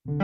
All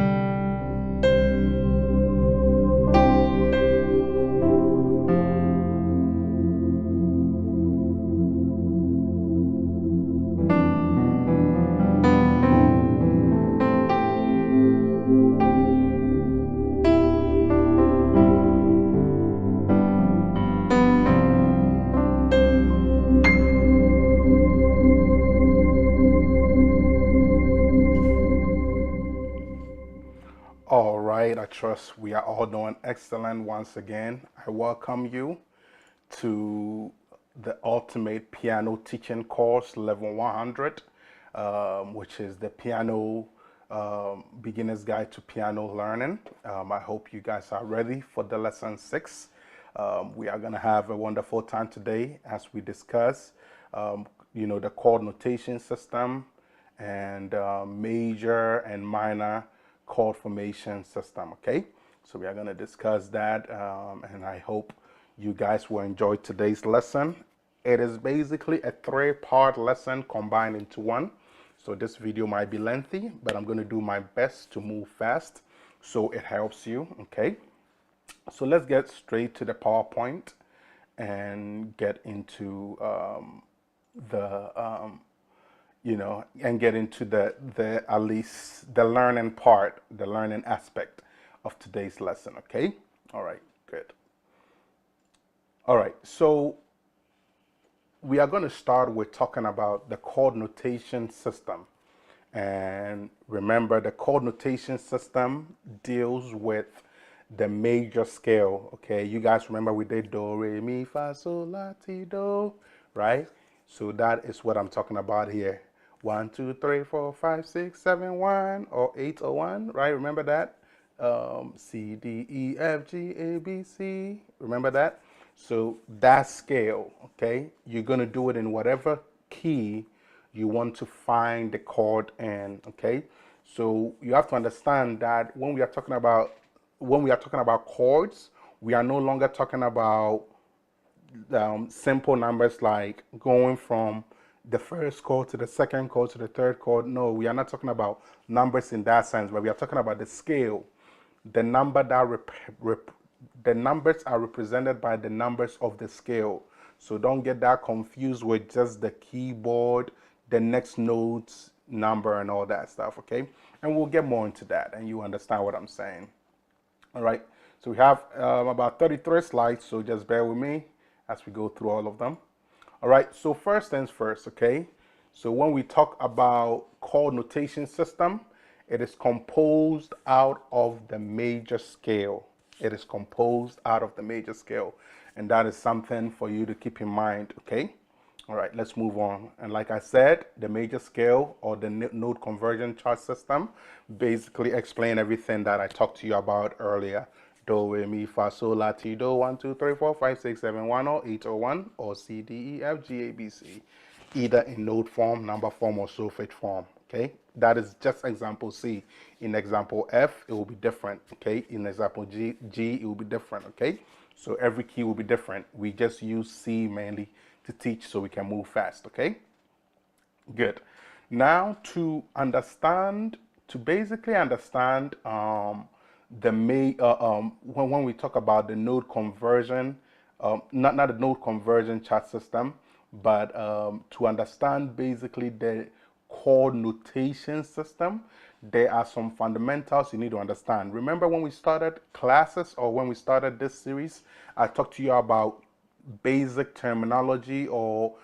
right, I trust we are all doing excellent once again. I welcome you to the Ultimate Piano Teaching Course, Level 100, which is the piano beginner's guide to piano learning. I hope you guys are ready for the lesson 6. We are going to have a wonderful time today as we discuss, the chord notation system and major and minor chord formation system. Okay, so we are going to discuss that, and I hope you guys will enjoy today's lesson. It is basically a 3-part lesson combined into one, so this video might be lengthy, but I'm going to do my best to move fast so it helps you. Okay, so let's get straight to the PowerPoint and get into and get into the at least the learning part, the learning aspect of today's lesson. Okay, all right, good. All right, so we are going to start with talking about the chord notation system. And remember, the chord notation system deals with the major scale. Okay, you guys remember we did do, re, mi, fa, sol, la, ti, do, right? So that is what I'm talking about here. 1, 2, 3, 4, 5, 6, 7, 1, or 8 or 1, right? Remember that? C, D, E, F, G, A, B, C. Remember that? So that scale, okay, you're going to do it in whatever key you want to find the chord in. Okay, so you have to understand that when we are talking about chords, we are no longer talking about simple numbers like going from the first chord to the second chord to the third chord. No, we are not talking about numbers in that sense, but we are talking about the scale. The number that the numbers are represented by the numbers of the scale. So don't get that confused with just the keyboard, the next notes number and all that stuff. Okay, and we'll get more into that and you understand what I'm saying. All right, so we have about 33 slides, so just bear with me as we go through all of them. All right, so first things first. Okay, so when we talk about chord notation system, it is composed out of the major scale. It is composed out of the major scale, and that is something for you to keep in mind. Okay, all right, let's move on. And like I said, the major scale or the note conversion chart system basically explain everything that I talked to you about earlier. Do, re, mi, fa, sol, la, ti, do, 1, 2, 3, 4, 5, 6, 7, 1, or 8 or 1, or C, D, E, F, G, A, B, C, either in note form, number form, or solfege form. Okay, that is just example C. In example F, it will be different. Okay, in example G, it will be different. Okay, so every key will be different. We just use C mainly to teach so we can move fast. Okay, good. Now to basically understand when we talk about the node conversion, not the node conversion chart system, but to understand basically the chord notation system, there are some fundamentals you need to understand. Remember when we started classes or when we started this series, I talked to you about basic terminology or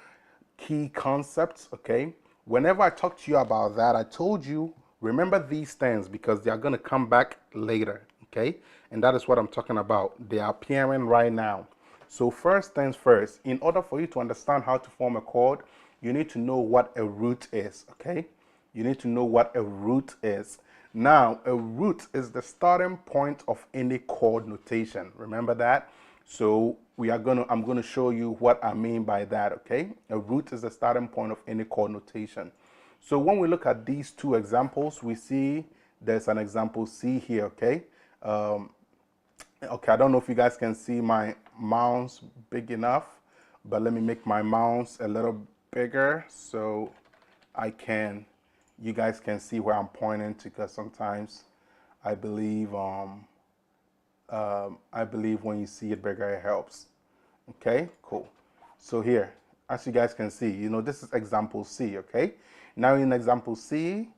key concepts. Okay, whenever I talk to you about that, I told you remember these things because they are going to come back later. Okay, and that is what I'm talking about. They are appearing right now. So first things first, in order for you to understand how to form a chord, you need to know what a root is. Okay, you need to know what a root is. Now, a root is the starting point of any chord notation. Remember that? So I'm going to show you what I mean by that. Okay, a root is the starting point of any chord notation. So when we look at these two examples, we see there's an example C here. Okay, okay, I don't know if you guys can see my mouse big enough, but let me make my mouse a little bigger so you guys can see where I'm pointing to, because sometimes I believe I believe when you see it bigger, it helps. Okay, cool. So here, as you guys can see, this is example C, okay? Now in example C,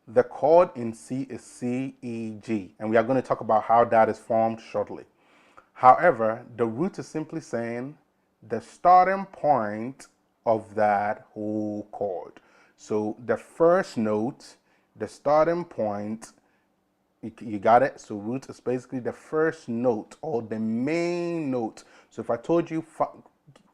the chord in C is C, E, G, and we are going to talk about how that is formed shortly. However, the root is simply saying the starting point of that whole chord. So the first note, the starting point, you got it? So root is basically the first note or the main note. So if I told you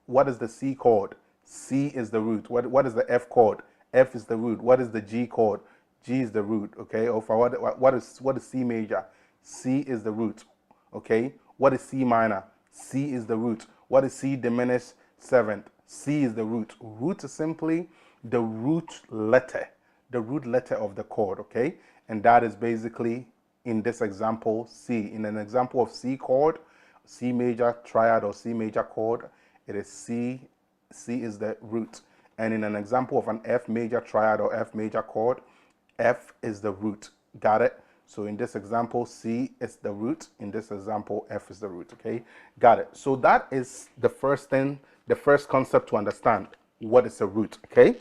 what is the C chord, C is the root. What is the F chord? F is the root. What is the G chord? G is the root. Okay. Or for what is C major? C is the root. Okay. What is C minor? C is the root. What is C diminished seventh? C is the root. Root is simply the root letter of the chord. Okay. And that is basically, in this example, C. In an example of C chord, C major triad or C major chord, it is C. C is the root. And in an example of an F major triad or F major chord, F is the root. Got it? So in this example, C is the root. In this example, F is the root. Okay? Got it. So that is the first thing, the first concept to understand. What is a root? Okay?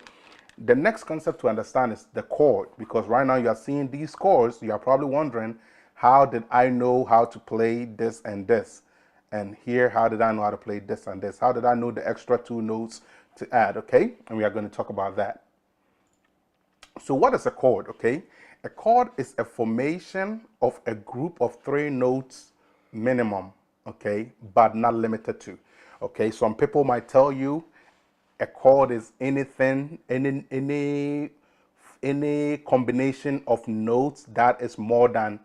The next concept to understand is the chord, because right now you are seeing these chords. You are probably wondering, how did I know how to play this and this? And here, how did I know how to play this and this? How did I know the extra two notes to add? Okay, and we are going to talk about that. So what is a chord? Okay, a chord is a formation of a group of 3 notes minimum, okay, but not limited to. Okay, some people might tell you a chord is anything, any combination of notes that is more than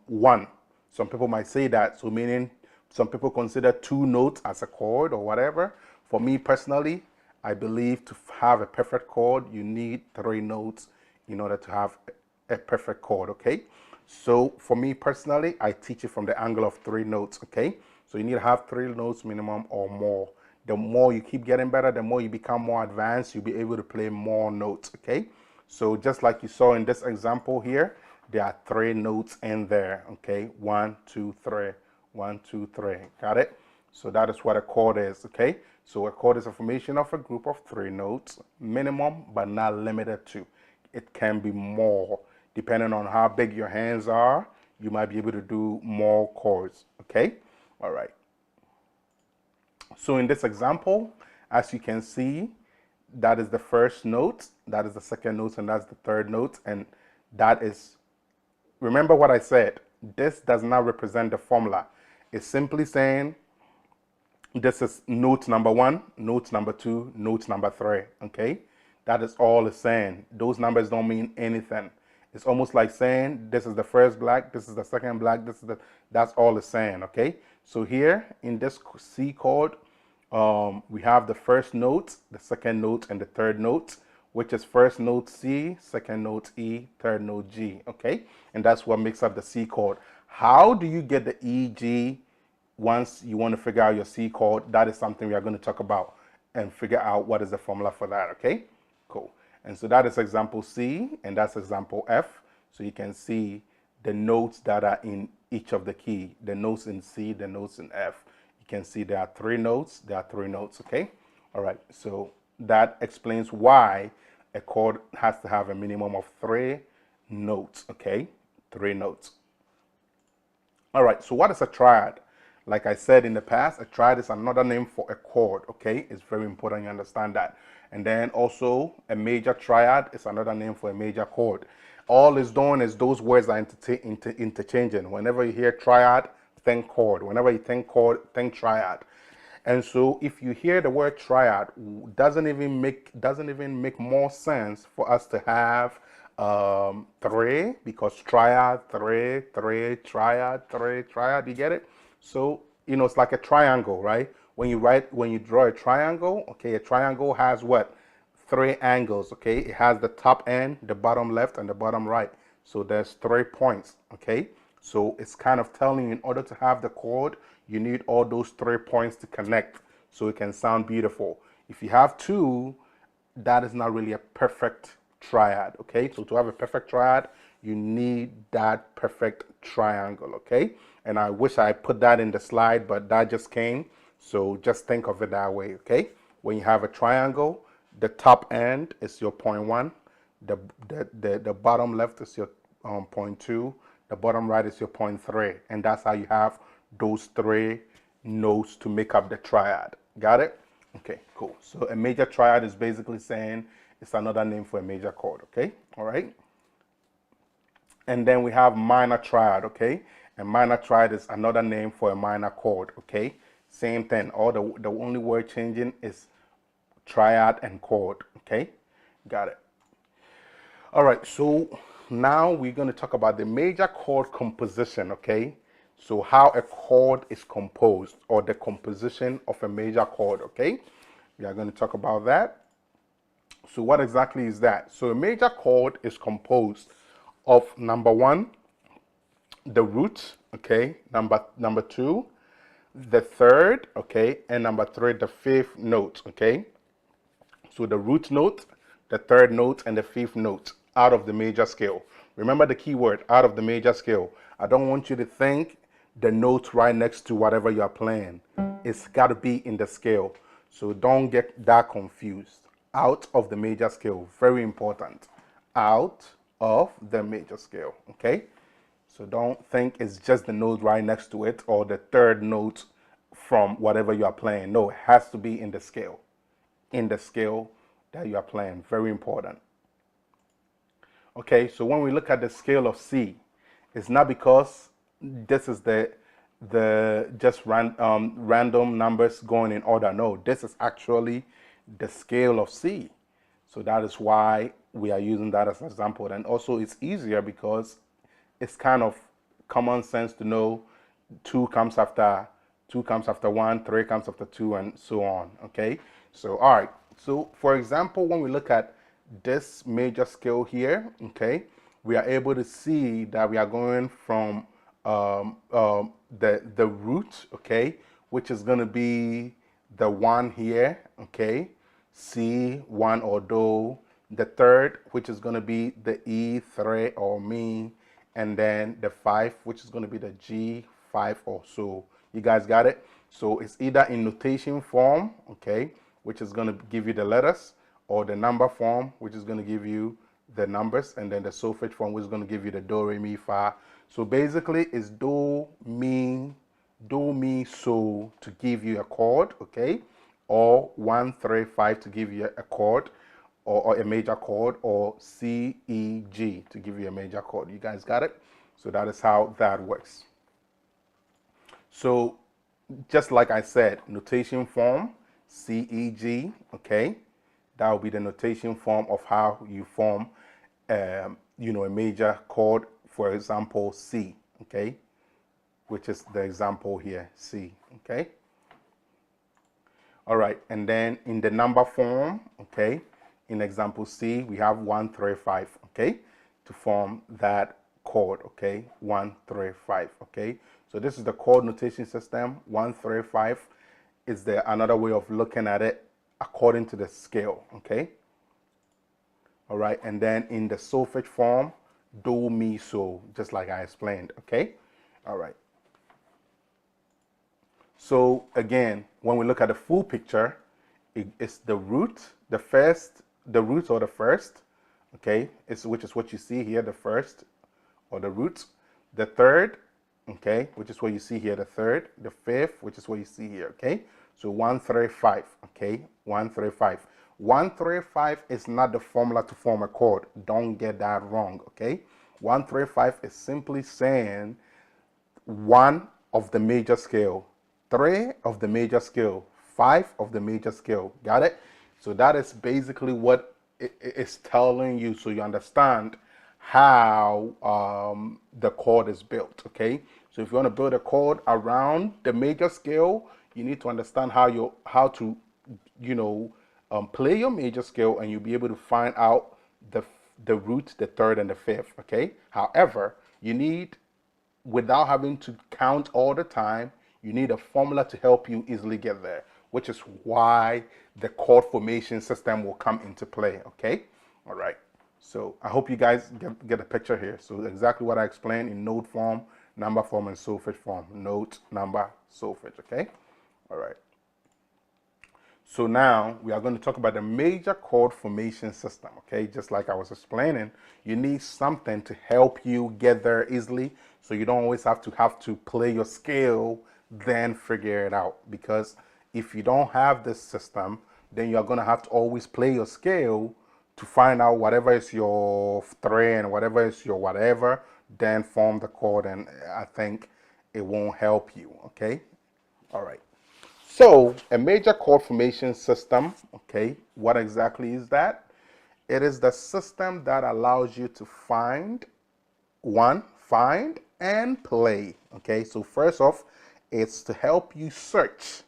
one. Some people might say that, so meaning some people consider 2 notes as a chord or whatever. For me personally, I believe to have a perfect chord, you need 3 notes in order to have a perfect chord. Okay, so for me personally, I teach it from the angle of 3 notes. Okay, so you need to have 3 notes minimum or more. The more you keep getting better, the more you become more advanced, you'll be able to play more notes. Okay, so just like you saw in this example here, there are 3 notes in there. Okay, 1, 2, 3, 1, 2, 3. Got it? So that is what a chord is. Okay, so a chord is a formation of a group of 3 notes minimum, but not limited to. It can be more depending on how big your hands are. You might be able to do more chords. Okay, all right. So in this example, as you can see, that is the first note, that is the second note, and that's the third note. And that is, remember what I said, this does not represent the formula. It's simply saying this is note number 1, note number 2, note number 3. Okay, that is all it's saying. Those numbers don't mean anything. It's almost like saying this is the first black, this is the second black, that's all it's saying. Okay, so here in this C chord, we have the first note, the second note, and the third note, which is first note C, second note E, third note G. Okay, and that's what makes up the C chord. How do you get the E, G once you want to figure out your C chord? That is something we are going to talk about and figure out what is the formula for that. Okay, cool. And so that is example C, and that's example F. So you can see the notes that are in each of the key, the notes in C, the notes in F. You can see there are 3 notes, okay? All right, so that explains why a chord has to have a minimum of 3 notes, okay? 3 notes. All right, so what is a triad? Like I said in the past, a triad is another name for a chord, okay? It's very important you understand that. And then also a major triad is another name for a major chord. All it's doing is those words are interchanging. Whenever you hear triad, think chord. Whenever you think chord, think triad. And so if you hear the word triad, doesn't even make more sense for us to have 3, because triad, 3, triad, 3, triad, you get it? So, it's like a triangle, right? When you draw a triangle, okay, a triangle has what? 3 angles, okay? It has the top end, the bottom left, and the bottom right. So there's 3 points, okay? So it's kind of telling you, in order to have the chord, you need all those 3 points to connect so it can sound beautiful. If you have 2, that is not really a perfect triad, okay? So to have a perfect triad, you need that perfect triangle, okay? And I wish I put that in the slide, but that just came. So just think of it that way, okay? When you have a triangle, the top end is your point 1, the bottom left is your point 2, the bottom right is your point 3, and that's how you have those 3 notes to make up the triad. Got it? Okay, cool. So a major triad is basically saying it's another name for a major chord, okay? All right. And then we have minor triad, okay? And minor triad is another name for a minor chord, okay? Same thing. All the only word changing is triad and chord, okay? Got it. All right, so now we're going to talk about the major chord composition, okay? So how a chord is composed, or the composition of a major chord, okay? We are going to talk about that. So what exactly is that? So a major chord is composed of number 1, the root, okay? Number 2, the third, okay? And number 3, the 5th note, okay? So the root note, the third note, and the 5th note out of the major scale. Remember the key word, out of the major scale. I don't want you to think the note right next to whatever you're playing. It's got to be in the scale. So don't get that confused. Out of the major scale, very important. Out of the major scale, okay? So don't think it's just the note right next to it or the third note from whatever you are playing. No, it has to be in the scale. In the scale that you are playing. Very important. Okay, so when we look at the scale of C, it's not because this is the just random numbers going in order. No, this is actually the scale of C. So that is why we are using that as an example. And also it's easier because it's kind of common sense to know 2 comes after 1, 3 comes after 2, and so on, okay? So, all right. So, for example, when we look at this major scale here, okay, we are able to see that we are going from the root, okay, which is going to be the 1 here, okay, C, 1 or do, the third, which is going to be the E, 3 or mi, and then the 5, which is going to be the G, 5 or so. You guys got it? So it's either in notation form, okay, which is going to give you the letters, or the number form, which is going to give you the numbers, and then the solfege form, which is going to give you the do, re, mi, fa. So basically it's do, mi, so to give you a chord, okay, or 1, 3, 5 to give you a chord, or a major chord, or C, E, G to give you a major chord. You guys got it? So that is how that works. So just like I said, notation form, C, E, G, okay? That will be the notation form of how you form, a major chord, for example, C, okay? Which is the example here, C, okay? All right, and then in the number form, okay, in example C, we have 1, 3, 5, okay, to form that chord, okay, 1, 3, 5, okay. So this is the chord notation system. 1, 3, 5 is another way of looking at it according to the scale, okay. All right, and then in the solfege form, do, mi, so, just like I explained, okay. All right. So again, when we look at the full picture, it's the root, the root or the first, okay, which is what you see here, the first or the root, the third, okay, which is what you see here, the third, the 5th, which is what you see here, okay. So 1, 3, 5, okay, 1, 3, 5. 1, 3, 5 is not the formula to form a chord. Don't get that wrong, okay. 1, 3, 5 is simply saying 1 of the major scale, 3 of the major scale, 5 of the major scale. Got it? So that is basically what it is telling you, so you understand how the chord is built, okay? So if you want to build a chord around the major scale, you need to understand how to play your major scale, and you'll be able to find out the root, the third, and the 5th, okay? However, you need, without having to count all the time, you need a formula to help you easily get there, which is why the chord formation system will come into play, okay? All right. So I hope you guys get a picture here. So exactly what I explained in note form, number form, and solfege form. Note, number, solfege, okay? All right. So now we are going to talk about the major chord formation system, okay? Just like I was explaining, you need something to help you get there easily, so you don't always have to play your scale, then figure it out. Because if you don't have this system, then you're going to have to always play your scale to find out whatever is your 3 and whatever is your whatever, then form the chord, and I think it won't help you, okay? All right. So a major chord formation system, okay, what exactly is that? It is the system that allows you to find and play, okay? So first off, it's to help you search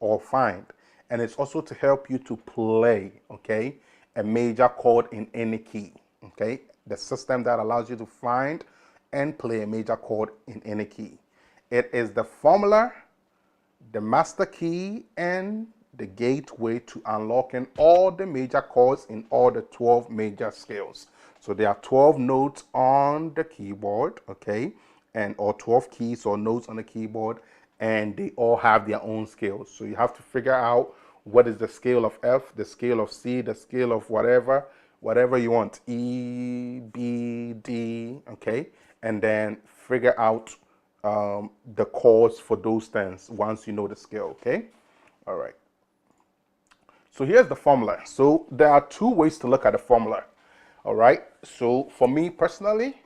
or find, and it's also to help you to play, okay, a major chord in any key, okay? The system that allows you to find and play a major chord in any key. It is the formula, the master key, and the gateway to unlocking all the major chords in all the 12 major scales. So there are 12 notes on the keyboard, okay, and or 12 keys or notes on the keyboard, and they all have their own scales. So you have to figure out what is the scale of F, the scale of C, the scale of whatever you want, E, B, D, okay, and then figure out the chords for those things once you know the scale, okay? All right. So here's the formula. So there are two ways to look at the formula, all right? So for me personally,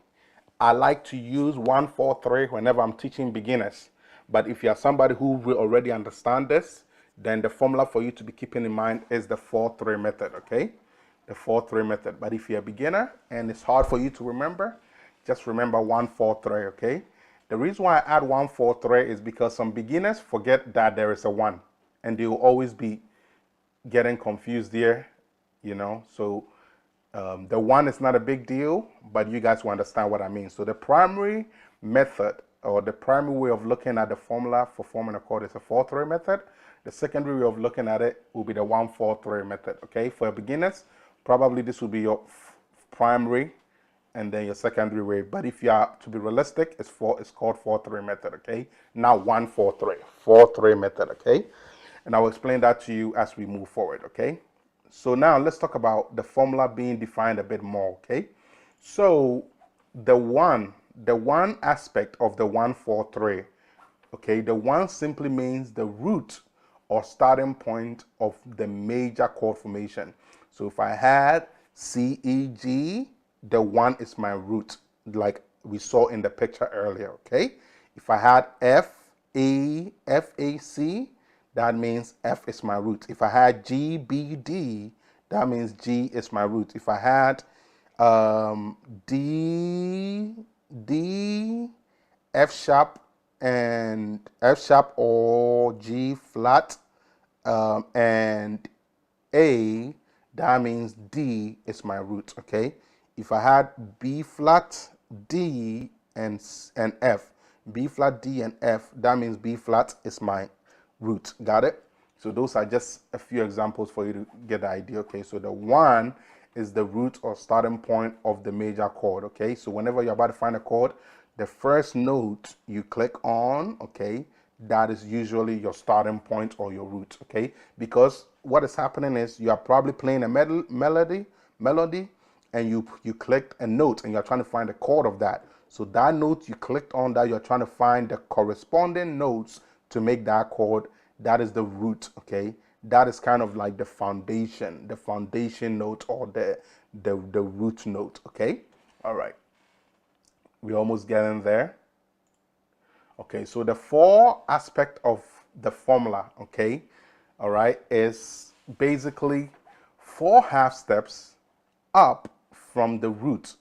I like to use 1, 4, 3 whenever I'm teaching beginners. But if you're somebody who will already understand this, then the formula for you to be keeping in mind is the 4-3 method, okay? The 4-3 method. But if you're a beginner and it's hard for you to remember, just remember 1, 4, 3, okay? The reason why I add 1, 4, 3 is because some beginners forget that there is a 1, and they will always be getting confused there, you know. So the 1 is not a big deal, but you guys will understand what I mean. So the primary method, or the primary way of looking at the formula for forming a chord, is a 4-3 method. The secondary way of looking at it will be the 1, 4, 3 method, okay? For beginners, probably this will be your primary and then your secondary way. But if you are to be realistic, it's called 4-3 method, okay? Now 1, 4, 3, 4-3 method, okay? And I will explain that to you as we move forward, okay? So now let's talk about the formula being defined a bit more, okay? So the one aspect of the 1, 4, 3, okay, the 1 simply means the root or starting point of the major chord formation. So if I had C, E, G, the 1 is my root, like we saw in the picture earlier, okay? If I had F, A, F, A, C, that means F is my root. If I had G, B, D, that means G is my root. If I had D, F sharp or G flat, and A, that means D is my root, okay? If I had B flat, D, and F, B flat, D, and F, that means B flat is my root. Got it? So those are just a few examples for you to get the idea, okay? So the 1 is the root or starting point of the major chord, okay? So whenever you're about to find a chord, the first note you click on, okay, that is usually your starting point or your root, okay? Because what is happening is you are probably playing a melody, and you clicked a note and you're trying to find a chord of that. So that note you clicked on, that you're trying to find the corresponding notes to make that chord, that is the root, okay? That is kind of like the foundation note, or the root note, okay? All right. We're almost getting there. Okay, so the 4 aspect of the formula, okay, all right, is basically 4 half steps up from the root.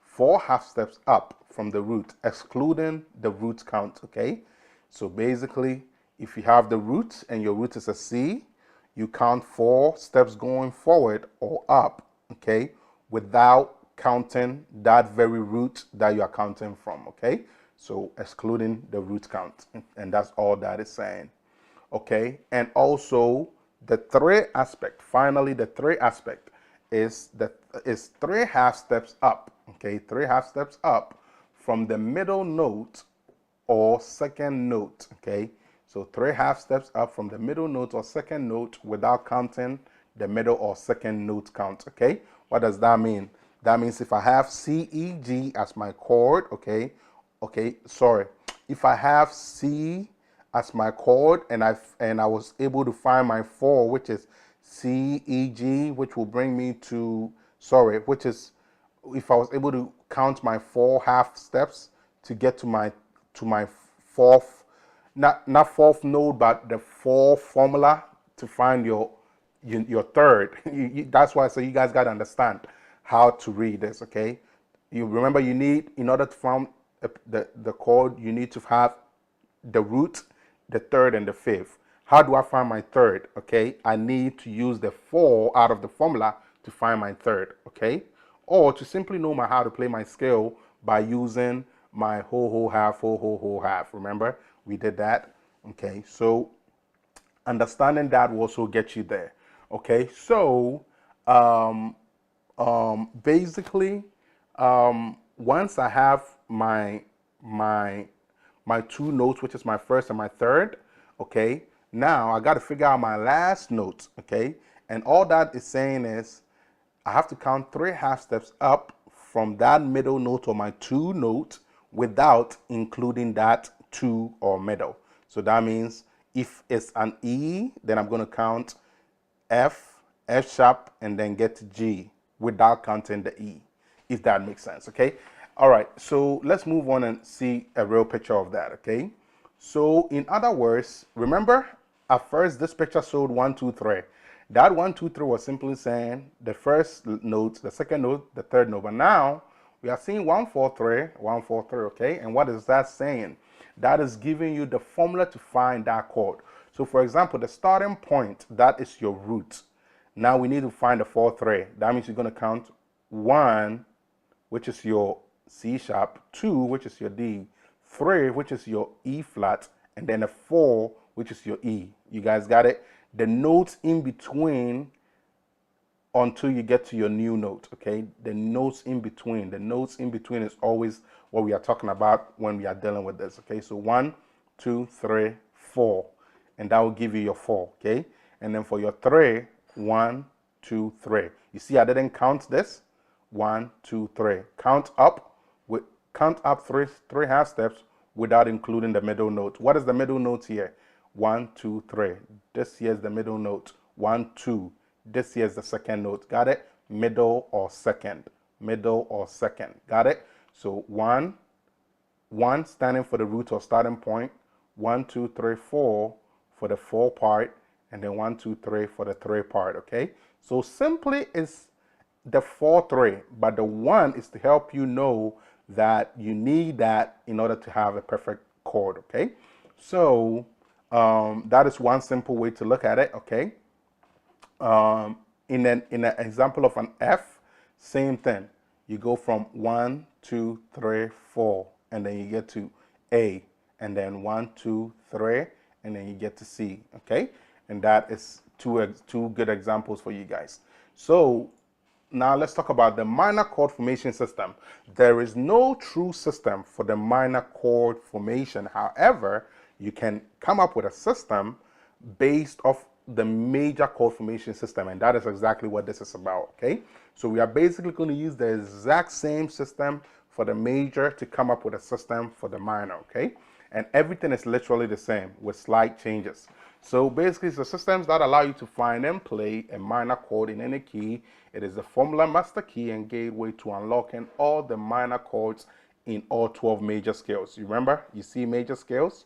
4 half steps up from the root, excluding the root count, okay? So basically, if you have the root and your root is a C, you count 4 steps going forward or up, okay, without counting that very root that you are counting from, okay? So excluding the root count, and that's all that is saying, okay? And also the 3 aspect, finally the 3 aspect is three half steps up, okay? Three half steps up from the middle note or second note, okay? So three half steps up from the middle note or second note without counting the middle or second note count, okay? What does that mean? That means if I have C, E, G as my chord, okay? If I have C as my chord and I was able to find my 4, which is C, E, G, which will bring me to, which is, if I was able to count my 4 half steps to get to my fourth, not fourth note, but the 4 formula to find your third. That's why I say you guys got to understand how to read this, okay? You remember, you need, in order to find the chord, you need to have the root, the third, and the fifth. How do I find my third? Okay, I need to use the 4 out of the formula to find my third, okay? Or to simply know how to play my scale by using my whole half, whole half. Remember, we did that, okay? So understanding that will also get you there, okay? So basically, once I have my 2 notes, which is my first and my third, okay, now I got to figure out my last note, okay? And all that is saying is I have to count 3 half steps up from that middle note or my 2 note without including that 2 or middle. So that means if it's an E, then I'm going to count F, F sharp, and then get to G without counting the E, if that makes sense, okay? All right, so let's move on and see a real picture of that, okay? So in other words, remember at first this picture showed 1, 2, 3. That 1, 2, 3 was simply saying the first note, the second note, the third note. But now we are seeing 1, 4, 3, 1, 4, 3, okay? And what is that saying? That is giving you the formula to find that chord. So for example, the starting point, that is your root. Now we need to find the 4, 3. That means you're going to count 1, which is your C sharp, 2, which is your D, 3, which is your E flat, and then a 4, which is your E. You guys got it? The notes in between until you get to your new note, okay? The notes in between is always what we are talking about when we are dealing with this, okay? So 1, 2, 3, 4, and that will give you your 4, okay? And then for your 3, 1, 2, 3. You see, I didn't count this. 1, 2, 3. Count up 3 half steps without including the middle note. What is the middle note here? 1, 2, 3. This here is the middle note. 1, 2. This here is the second note. Got it? Middle or second. Middle or second. Got it? So 1 standing for the root or starting point. 1, 2, 3, 4 for the 4 part, and then 1, 2, 3 for the 3 part. Okay? So simply is the 4, 3, but the 1 is to help you know that you need that in order to have a perfect chord. Okay? So that is one simple way to look at it. Okay? In an example of an F, same thing. You go from 1, 2, 3, 4, and then you get to A, and then 1, 2, 3, and then you get to C. Okay? And that is two good examples for you guys. So now let's talk about the minor chord formation system. There is no true system for the minor chord formation. However, you can come up with a system based off the major chord formation system, and that is exactly what this is about, okay? So we are basically going to use the exact same system for the major to come up with a system for the minor, okay? And everything is literally the same with slight changes. So basically, it's the systems that allow you to find and play a minor chord in any key. It is the formula master key and gateway to unlocking all the minor chords in all 12 major scales. You remember, you see major scales?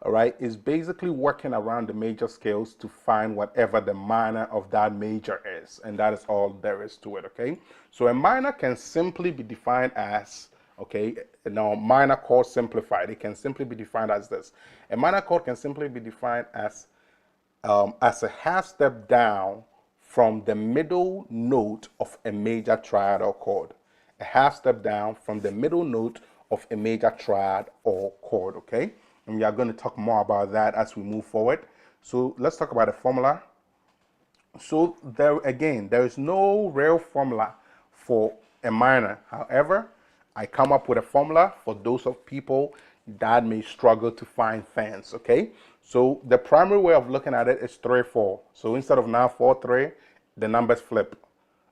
All right, it's basically working around the major scales to find whatever the minor of that major is. And that is all there is to it, okay? So a minor can simply be defined as, okay, now minor chord simplified. It can simply be defined as this. A minor chord can simply be defined as a half step down from the middle note of a major triad or chord. A half step down from the middle note of a major triad or chord, okay? And we are going to talk more about that as we move forward. So let's talk about the formula. So there again, there is no real formula for a minor. However, I come up with a formula for those of people that may struggle to find fans. Okay, so the primary way of looking at it is 3, 4. So instead of now 4, 3, the numbers flip.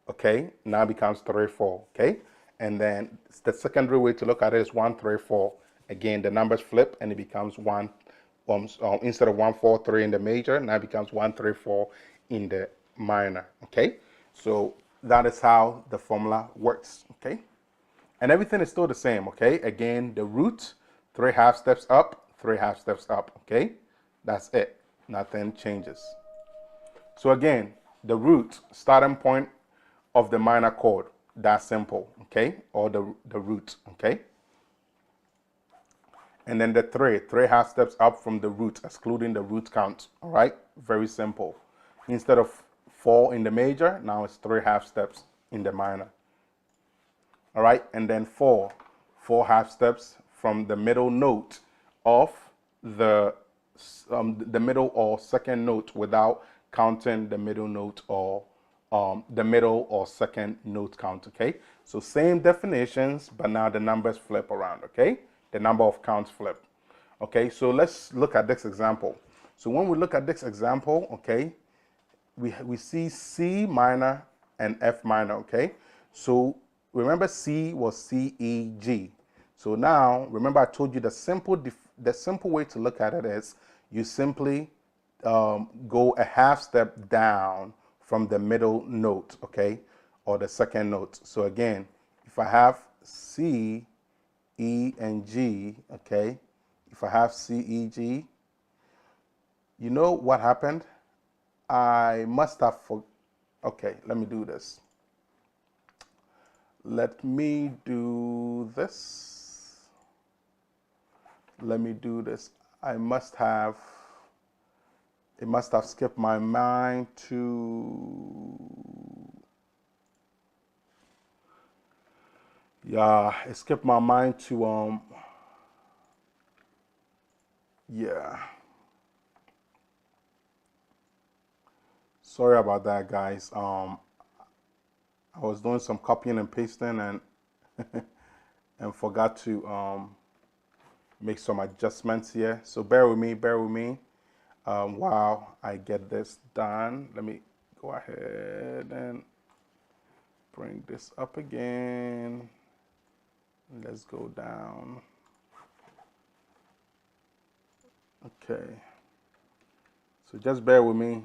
Okay, now it becomes 3, 4. Okay, and then the secondary way to look at it is 1, 3, 4. Again, the numbers flip and it becomes 1. Instead of 1, 4, 3 in the major, now it becomes 1, 3, 4 in the minor. Okay, so that is how the formula works. Okay, and everything is still the same. Okay, again, the root, 3 half steps up, 3 half steps up. Okay, that's it. Nothing changes. So again, the root, starting point of the minor chord, that's simple. Okay, or the root. Okay. And then the 3 half steps up from the root, excluding the root count. All right, very simple. Instead of 4 in the major, now it's 3 half steps in the minor. All right, and then 4 half steps from the middle note of the middle or second note without counting the middle note or the middle or second note count. Okay, so same definitions, but now the numbers flip around. Okay, the number of counts flip. Okay, so let's look at this example. So when we look at this example, okay, we see C minor and F minor. Okay, so remember C was C, E, G. So now remember I told you the simple way to look at it is you simply go a half step down from the middle note, okay, or the second note. So again, if I have C, E, and G, okay, if I have C, E, G, you know what happened? I must have okay, let me do this. Let me do this. Let me do this. It must have skipped my mind to, yeah, it skipped my mind to, yeah. Sorry about that, guys. I was doing some copying and pasting and and forgot to make some adjustments here. So bear with me, while I get this done. Let me go ahead and bring this up again. Let's go down. Okay. So just bear with me.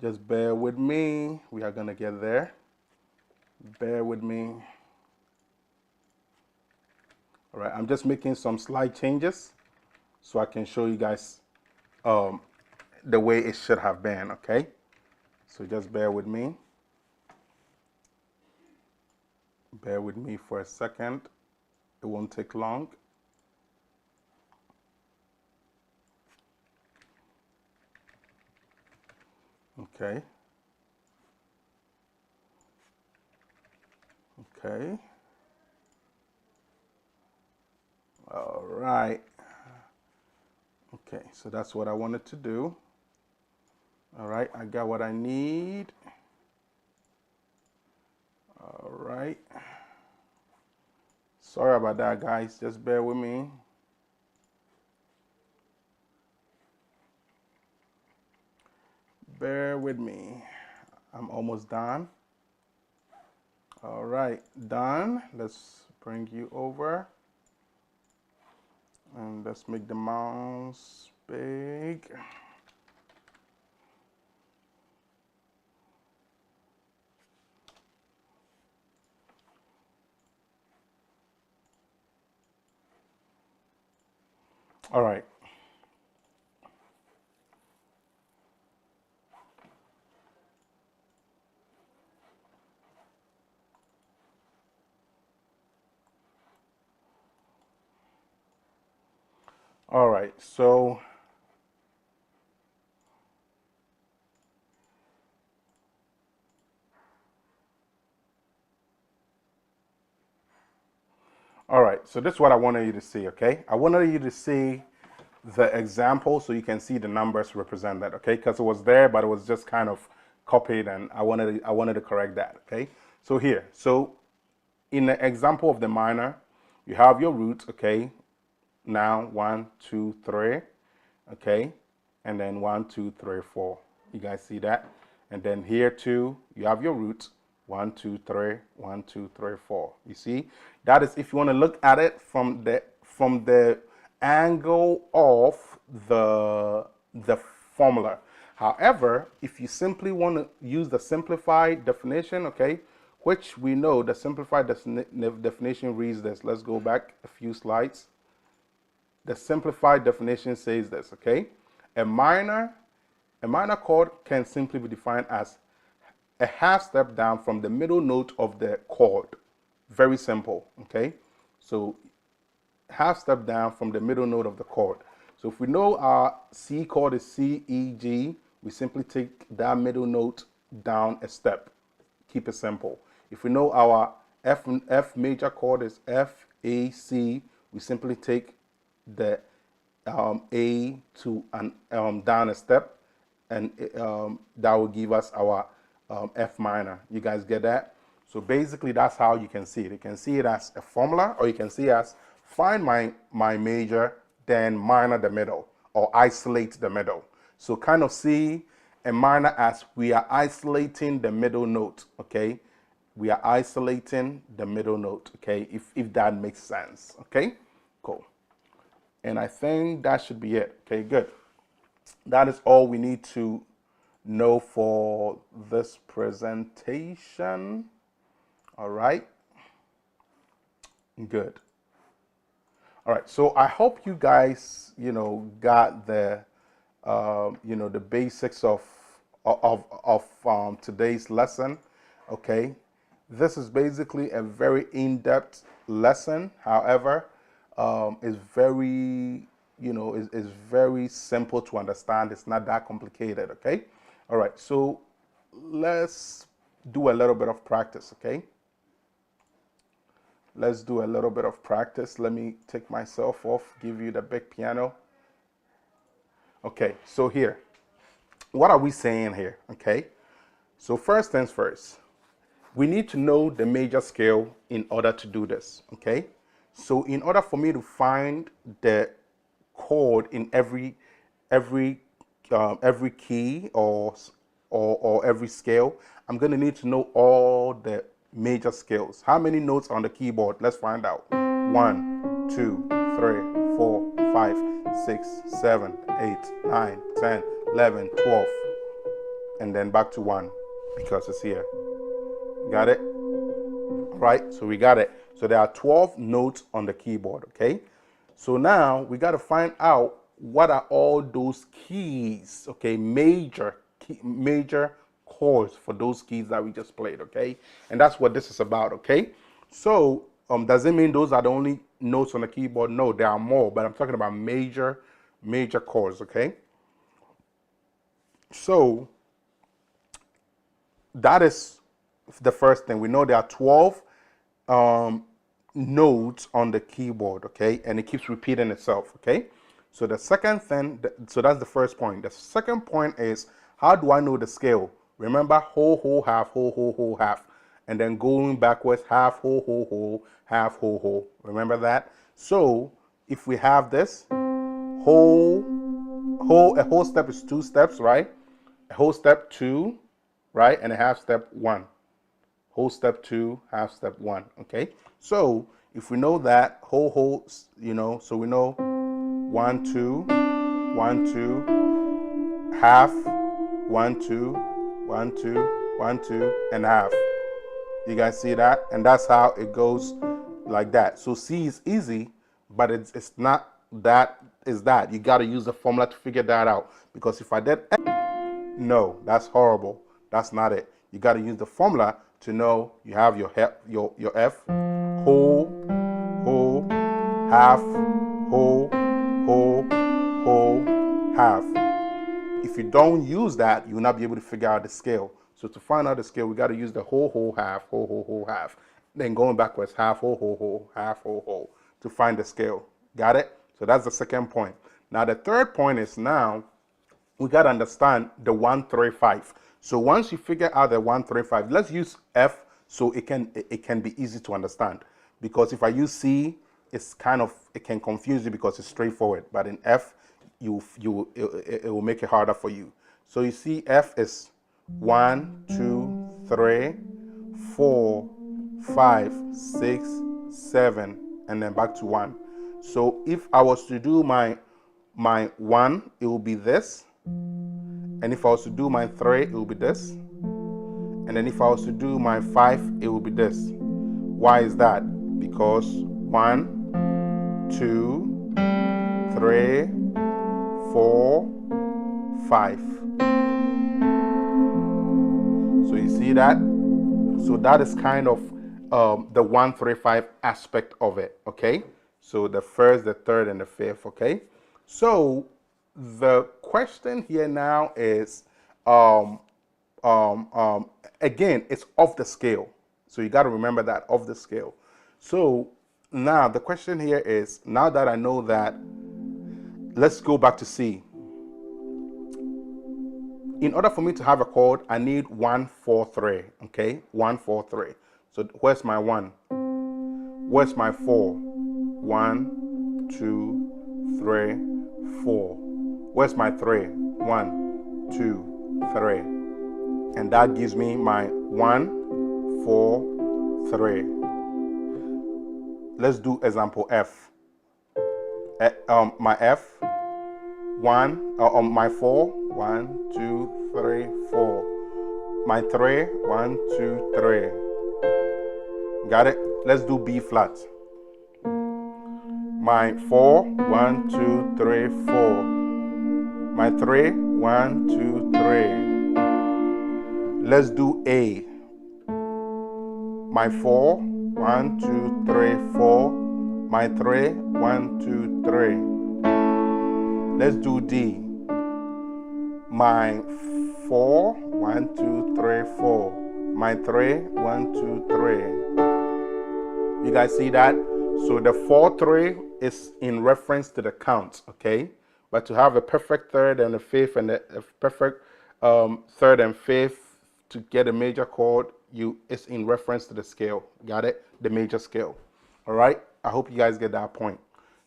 Just bear with me. We are going to get there. Bear with me. All right, I'm just making some slight changes so I can show you guys the way it should have been, okay? So just bear with me. Bear with me for a second. It won't take long. Okay. Okay. All right. Okay, so that's what I wanted to do. All right, I got what I need. All right. Sorry about that, guys. Just bear with me. Bear with me. I'm almost done. All right, done. Let's bring you over. And let's make the mouse big. All right. All right, so All right, so this is what I wanted you to see, okay? I wanted you to see the example so you can see the numbers represented, okay? Because it was there, but it was just kind of copied, and I wanted to correct that, okay? So here, so in the example of the minor, you have your root, okay? Now 1, 2, 3, okay? And then 1, 2, 3, 4. You guys see that? And then here too, you have your root. 1, 2, 3, 1, 2, 3, 4. You see? That is if you want to look at it from the angle of the formula. However, if you simply want to use the simplified definition, okay, which we know the simplified definition reads this. Let's go back a few slides. The simplified definition says this, okay? A minor chord can simply be defined as a half step down from the middle note of the chord. Very simple, okay? So half step down from the middle note of the chord. So if we know our C chord is C, E, G, we simply take that middle note down a step. Keep it simple. If we know our F major chord is F, A, C, we simply take the A to down a step, and that will give us our F minor. You guys get that? So basically that's how you can see it. You can see it as a formula, or you can see it as find my major, then minor the middle, or isolate the middle. So kind of see a minor as we are isolating the middle note, okay? We are isolating the middle note, okay? If that makes sense, okay? Cool. And I think that should be it. Okay, good. That is all we need to know for this presentation. All right. Good. All right. So I hope you guys, got the, the basics of today's lesson. Okay. This is basically a very in-depth lesson. However, is very, is very simple to understand. It's not that complicated, okay? All right, so let's do a little bit of practice, okay? Let's do a little bit of practice. Let me take myself off, give you the big piano. Okay, so here, what are we saying here, okay? So first things first, we need to know the major scale in order to do this, okay? So in order for me to find the chord in every key or every scale, I'm going to need to know all the major scales. How many notes on the keyboard? Let's find out. 1, 2, 3, 4, 5, 6, 7, 8, 9, 10, 11, 12. And then back to 1 because it's here. Got it? Right? So we got it. So there are 12 notes on the keyboard, okay? So now we got to find out what are all those keys, okay? Major chords for those keys that we just played, okay? And that's what this is about, okay? So does it mean those are the only notes on the keyboard? No, there are more, but I'm talking about major chords, okay? So that is the first thing. We know there are 12 notes on the keyboard, okay? And it keeps repeating itself, okay? So the second thing, so that's the first point. The second point is, how do I know the scale? Remember, whole, whole, half, whole, whole, whole, half. And then going backwards, half, whole, whole, whole, half, whole, whole. Remember that? So if we have this, a whole step is 2 steps, right? A whole step 2, right? And a half step 1. Whole step 2, half step 1, okay? So if we know that, whole, so we know 1, 2, 1, 2, half, 1, 2, 1, 2, 1, 2, and half. You guys see that? And that's how it goes like that. So C is easy, but it's not that is that. You got to use the formula to figure that out. Because if I did, no, that's horrible. That's not it. You got to use the formula to know you have your F, whole, half, whole, half. If you don't use that, you will not be able to figure out the scale. So to find out the scale, we got to use the whole, half, whole, half. then going backwards, half, ho, ho, ho, half, ho, ho, to find the scale. Got it? So that's the second point. Now the third point is now we got to understand the 1, 3, 5. So once you figure out the 1, 3, 5, let's use F so it can be easy to understand. Because if I use C, it's it can confuse you because it's straightforward. But in F, it will make it harder for you. So you see F is 1, 2, 3, 4, 5, 6, 7, and then back to 1. So if I was to do my 1, it will be this. And if I was to do my 3, it will be this. And then if I was to do my 5, it will be this. Why is that? Because 1, 2, 3, 4, 5. So you see that? So that is kind of the 1, 3, 5 aspect of it, okay? So the first, the third, and the fifth, okay? So the question here now is, again, it's off the scale. So you got to remember that, off the scale. So now the question here is, now that I know that, let's go back to C. In order for me to have a chord, I need 1, 4, 3, okay? 1, 4, 3. So where's my 1? Where's my 4? 1, 2, 3, 4. Where's my 3? 1, 2, 3. And that gives me my 1, 4, 3. Let's do example F. My F, 1, my 4, 1, 2, 3, 4. My 3, 1, 2, 3. Got it? Let's do B flat. My 4, 1, 2, 3, 4. My 3, 1, 2, 3. Let's do A. My 4, 1, 2, 3, 4. My 3, 1, 2, 3. Let's do D. My 4, 1, 2, 3, 4. My 3, 1, 2, 3. You guys see that? So the 4, 3 is in reference to the count, okay? But to have a perfect third and a fifth and a perfect third and fifth to get a major chord, it's in reference to the scale. Got it? The major scale. All right? I hope you guys get that point.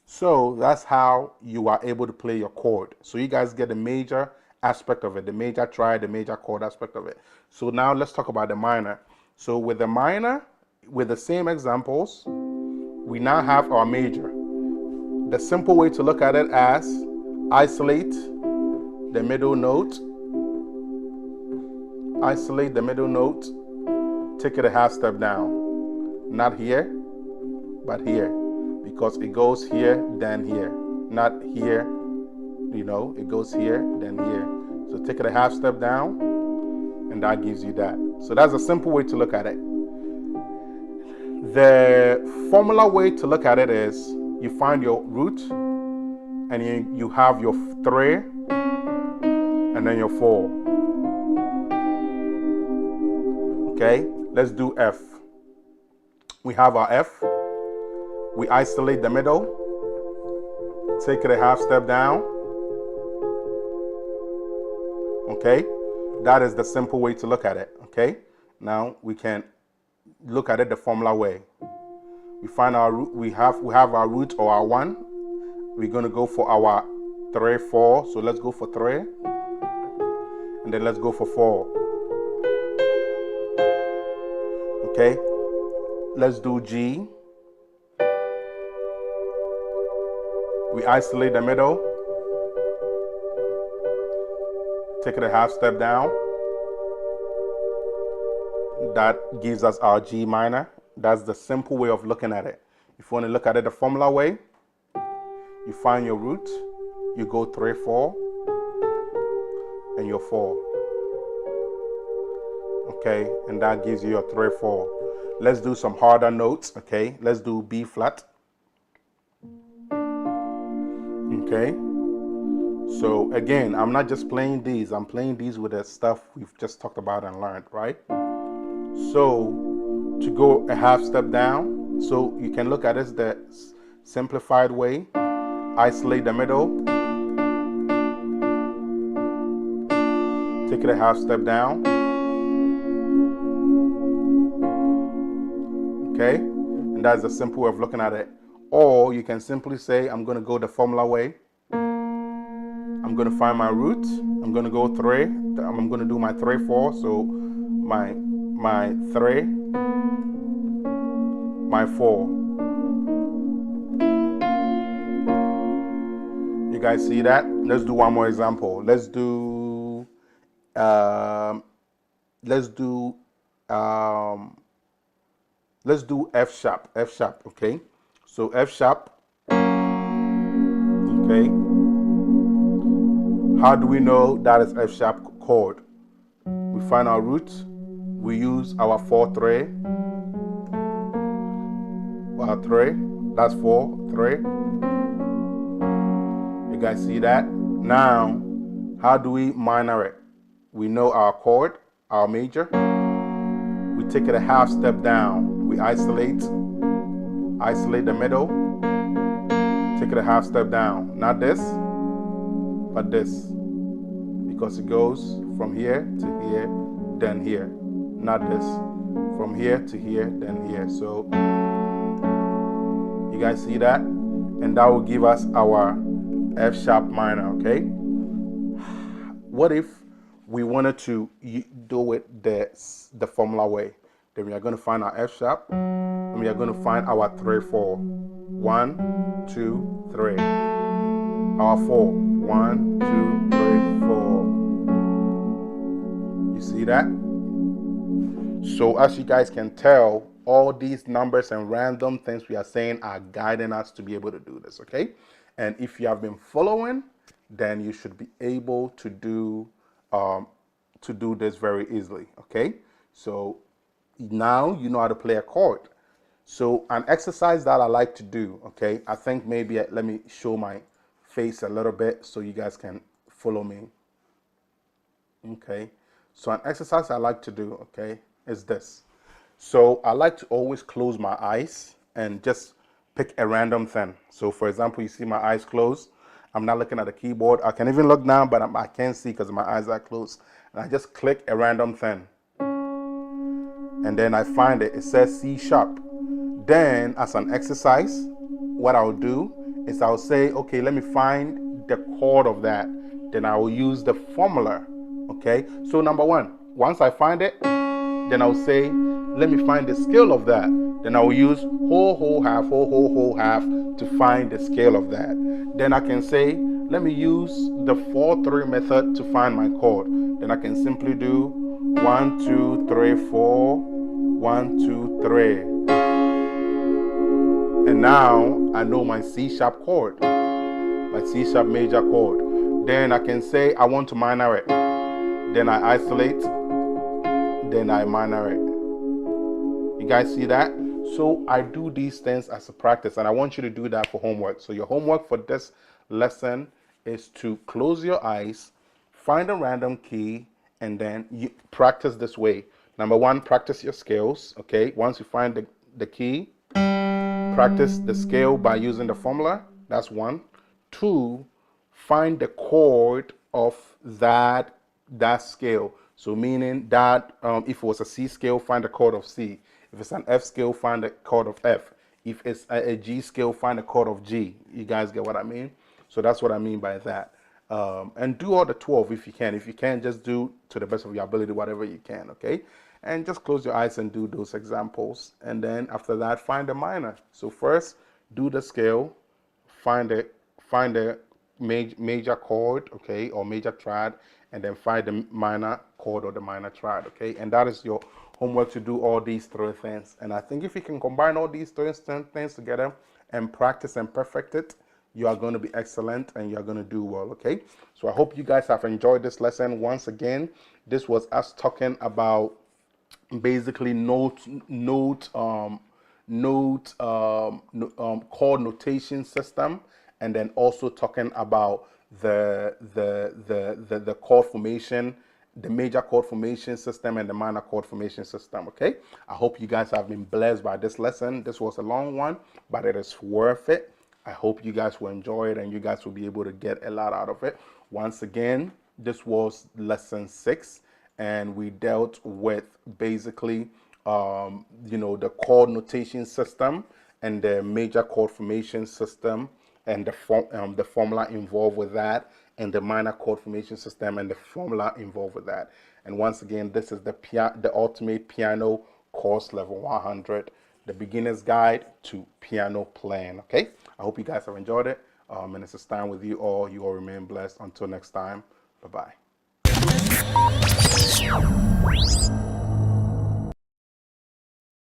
So that's how you are able to play your chord. So you guys get the major aspect of it, the major triad, the major chord aspect of it. So now let's talk about the minor. So with the minor, with the same examples, we now have our major. The simple way to look at it as isolate the middle note, isolate the middle note, take it a half step down. Not here, but here, because it goes here, then here. Not here, you know, it goes here, then here. So take it a half step down, and that gives you that. So that's a simple way to look at it. The formula way to look at it is you find your root, and you have your 3, and then your 4. Okay, let's do F. We have our F. We isolate the middle. Take it a half step down. Okay, that is the simple way to look at it. Okay, now we can look at it the formula way. We find our root. We have our root or our 1. We're going to go for our 3, 4. So let's go for 3, and then let's go for 4. Okay, let's do G. We isolate the middle. Take it a half step down. That gives us our G minor. That's the simple way of looking at it. If you want to look at it the formula way, you find your root, you go 3, 4, and your 4. Okay, and that gives you your 3, 4. Let's do some harder notes, okay? Let's do B flat. Okay, so again, I'm not just playing these, I'm playing these with the stuff we've just talked about and learned, right? So to go a half step down. So you can look at this the simplified way. Isolate the middle. Take it a half step down. Okay? And that's a simple way of looking at it. Or you can simply say, I'm going to go the formula way. I'm going to find my root. I'm going to go 3. I'm going to do my 3, 4. So my 3, my 4. You guys see that? Let's do one more example. Let's do F sharp. F sharp, okay? So F sharp, okay? How do we know that is F sharp chord? We find our root. We use our 4, 3. Our 3. That's 4, 3. You guys see that? Now, how do we minor it? We know our chord, our major. We take it a half step down. We isolate the middle. Take it a half step down. Not this, but this. Because it goes from here to here, then here. Not this. From here to here, then here. So, you guys see that? And that will give us our F sharp minor, okay? What if we wanted to do it the formula way? Then we are going to find our F sharp, and we are going to find our 3, 4. 1, 2, 3. Our 4. 1, 2, 3, 4. You see that? So as you guys can tell, all these numbers and random things we are saying are guiding us to be able to do this, okay? And if you have been following, then you should be able to do this very easily, okay? So now you know how to play a chord. So an exercise that I like to do, okay? I think maybe let me show my face a little bit so you guys can follow me. Okay. So an exercise I like to do, okay, is this. So I like to always close my eyes and just pick a random thing. So for example, you see my eyes closed. I'm not looking at the keyboard. I can even look down, but I can't see because my eyes are closed. And I just click a random thing. And then I find it. It says C sharp. Then as an exercise, what I'll do is I'll say, okay, let me find the chord of that. Then I will use the formula. Okay. So number one, once I find it, then I'll say, let me find the scale of that. Then I will use whole, whole, half, whole, whole, whole, half to find the scale of that. Then I can say, let me use the 4-3 method to find my chord. Then I can simply do 1, 2, 3, 4, 1, 2, 3. And now I know my C sharp chord, my C sharp major chord. Then I can say I want to minor it. Then I isolate, then I minor it. You guys see that? So I do these things as a practice, and I want you to do that for homework. So your homework for this lesson is to close your eyes, find a random key, and then you practice this way. Number one, practice your scales, okay? Once you find the key, practice the scale by using the formula. That's 1. 2, find the chord of that scale. So meaning that if it was a C scale, find the chord of C. If it's an F scale, find the chord of F. If it's a G scale, find the chord of G. You guys get what I mean? So that's what I mean by that. And do all the 12 if you can. If you can't, just do to the best of your ability whatever you can, okay? And just close your eyes and do those examples. And then after that, find the minor. So first, do the scale, find the major chord, okay, or major triad, and then find the minor chord or the minor triad, okay? And that is your homework, to do all these 3 things. And I think if you can combine all these 3 things together and practice and perfect it, you are going to be excellent and you are going to do well, okay? So I hope you guys have enjoyed this lesson. Once again, this was us talking about basically chord notation system, and then also talking about the chord formation, the major chord formation system and the minor chord formation system. Okay, I hope you guys have been blessed by this lesson. This was a long one, but it is worth it. I hope you guys will enjoy it and you guys will be able to get a lot out of it. Once again, this was lesson 6, and we dealt with basically the chord notation system and the major chord formation system and the formula involved with that, and the minor chord formation system and the formula involved with that. And once again, this is the Ultimate Piano Course Level 100, the beginner's guide to piano playing. Okay, I hope you guys have enjoyed it. And it's Stein with you all. You all remain blessed. Until next time, bye bye.